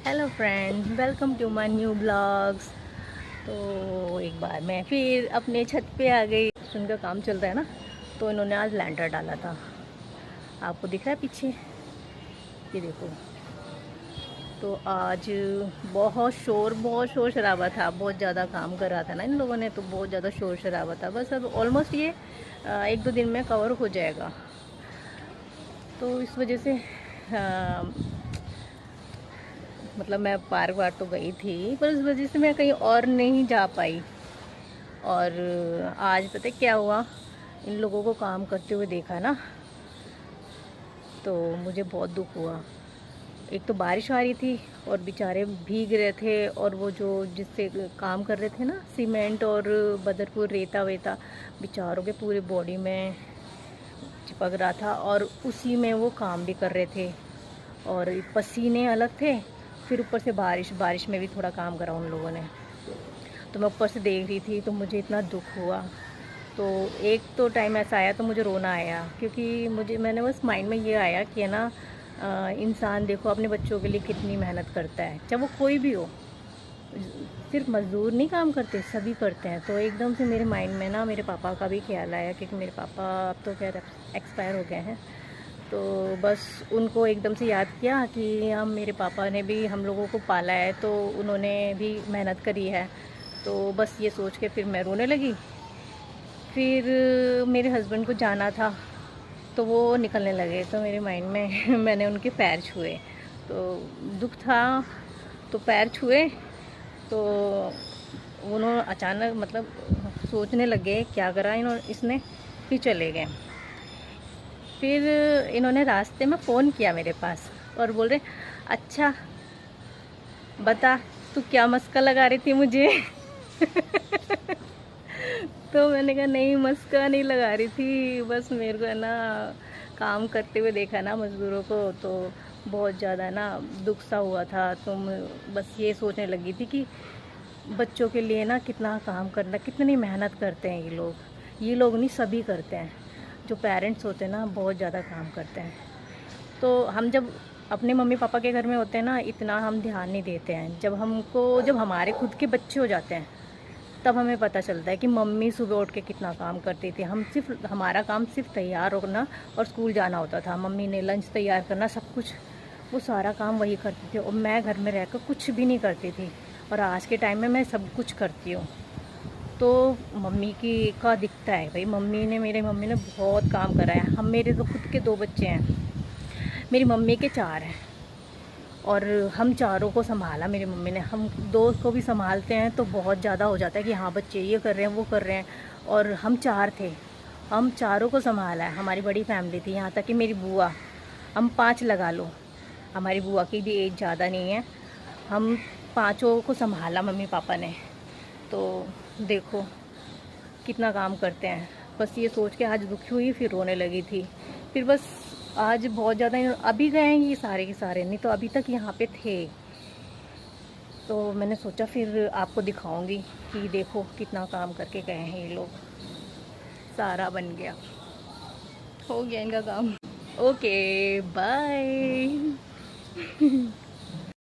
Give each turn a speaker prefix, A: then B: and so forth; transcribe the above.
A: Hello friend, welcome to my new blogs. तो एक बार मैं फिर अपने छत पे आ गई। उनका काम चल रहा है ना, तो इन्होंने आज लैंटर डाला था। आपको दिख रहा है पीछे, ये देखो। तो आज बहुत शोर शराबा था, बहुत ज़्यादा काम कर रहा था ना इन लोगों ने, तो बहुत ज़्यादा शोर शराबा था। बस अब ऑलमोस्ट ये 1-2 दिन में कवर हो जाएगा। तो इस वजह से मतलब मैं पार्क वार तो गई थी, पर उस वजह से मैं कहीं और नहीं जा पाई। और आज पता है क्या हुआ, इन लोगों को काम करते हुए देखा ना, तो मुझे बहुत दुख हुआ। एक तो बारिश आ रही थी और बेचारे भीग रहे थे, और वो जो जिससे काम कर रहे थे ना, सीमेंट और बदरपुर रेता वेता बेचारों के पूरे बॉडी में चिपक रहा था, और उसी में वो काम भी कर रहे थे। और पसीने अलग थे, फिर ऊपर से बारिश में भी थोड़ा काम करा उन लोगों ने। तो मैं ऊपर से देख रही थी, तो मुझे इतना दुख हुआ। तो एक तो टाइम ऐसा आया तो मुझे रोना आया, क्योंकि मैंने बस माइंड में ये आया कि है ना, इंसान देखो अपने बच्चों के लिए कितनी मेहनत करता है, चाहे वो कोई भी हो। सिर्फ मज़दूर नहीं काम करते, सभी करते हैं। तो एकदम से मेरे माइंड में ना मेरे पापा का भी ख्याल आया, क्योंकि मेरे पापा अब तो खैर एक्सपायर हो गए हैं। तो बस उनको एकदम से याद किया कि हम मेरे पापा ने भी हम लोगों को पाला है, तो उन्होंने भी मेहनत करी है। तो बस ये सोच के फिर मैं रोने लगी। फिर मेरे हस्बैंड को जाना था, तो वो निकलने लगे, तो मेरे माइंड में मैंने उनके पैर छुए, तो दुख था। तो पैर छुए, तो उन्होंने अचानक मतलब सोचने लगे क्या करा इसने, फिर चले गए। फिर इन्होंने रास्ते में फ़ोन किया मेरे पास, और बोल रहे, अच्छा बता तू क्या मस्का लगा रही थी मुझे। तो मैंने कहा नहीं, मस्का नहीं लगा रही थी, बस मेरे को है ना काम करते हुए देखा ना मज़दूरों को, तो बहुत ज़्यादा ना दुख सा हुआ था। तो बस ये सोचने लगी थी कि बच्चों के लिए ना कितना काम करना, कितनी मेहनत करते हैं ये लोग नहीं, सभी करते हैं। जो पेरेंट्स होते हैं ना, बहुत ज़्यादा काम करते हैं। तो हम जब अपने मम्मी पापा के घर में होते हैं ना, इतना हम ध्यान नहीं देते हैं। जब हमारे खुद के बच्चे हो जाते हैं, तब हमें पता चलता है कि मम्मी सुबह उठ के कितना काम करती थी। हमारा काम सिर्फ तैयार होना और स्कूल जाना होता था। मम्मी ने लंच तैयार करना, सब कुछ वो सारा काम वही करती थी, और मैं घर में रहकर कुछ भी नहीं करती थी। और आज के टाइम में मैं सब कुछ करती हूँ। तो मम्मी की का दिखता है भाई, मेरी मम्मी ने बहुत काम करा है। मेरे तो खुद के 2 बच्चे हैं, मेरी मम्मी के 4 हैं, और हम चारों को संभाला मेरी मम्मी ने। हम 2 को भी संभालते हैं तो बहुत ज़्यादा हो जाता है कि हाँ बच्चे ये कर रहे हैं वो कर रहे हैं, और हम 4 थे, हम चारों को संभाला है। हमारी बड़ी फैमिली थी, यहाँ तक कि मेरी बुआ, हम 5 लगा लो, हमारी बुआ की भी एज ज़्यादा नहीं है। हम पाँचों को संभाला मम्मी पापा ने। तो देखो कितना काम करते हैं। बस ये सोच के आज दुखी हुई, फिर रोने लगी थी। फिर बस आज बहुत ज़्यादा अभी गए हैं ये सारे के सारे, नहीं तो अभी तक यहाँ पे थे। तो मैंने सोचा फिर आपको दिखाऊंगी कि देखो कितना काम करके गए हैं ये लोग। सारा बन गया, हो गया इनका काम। Okay bye.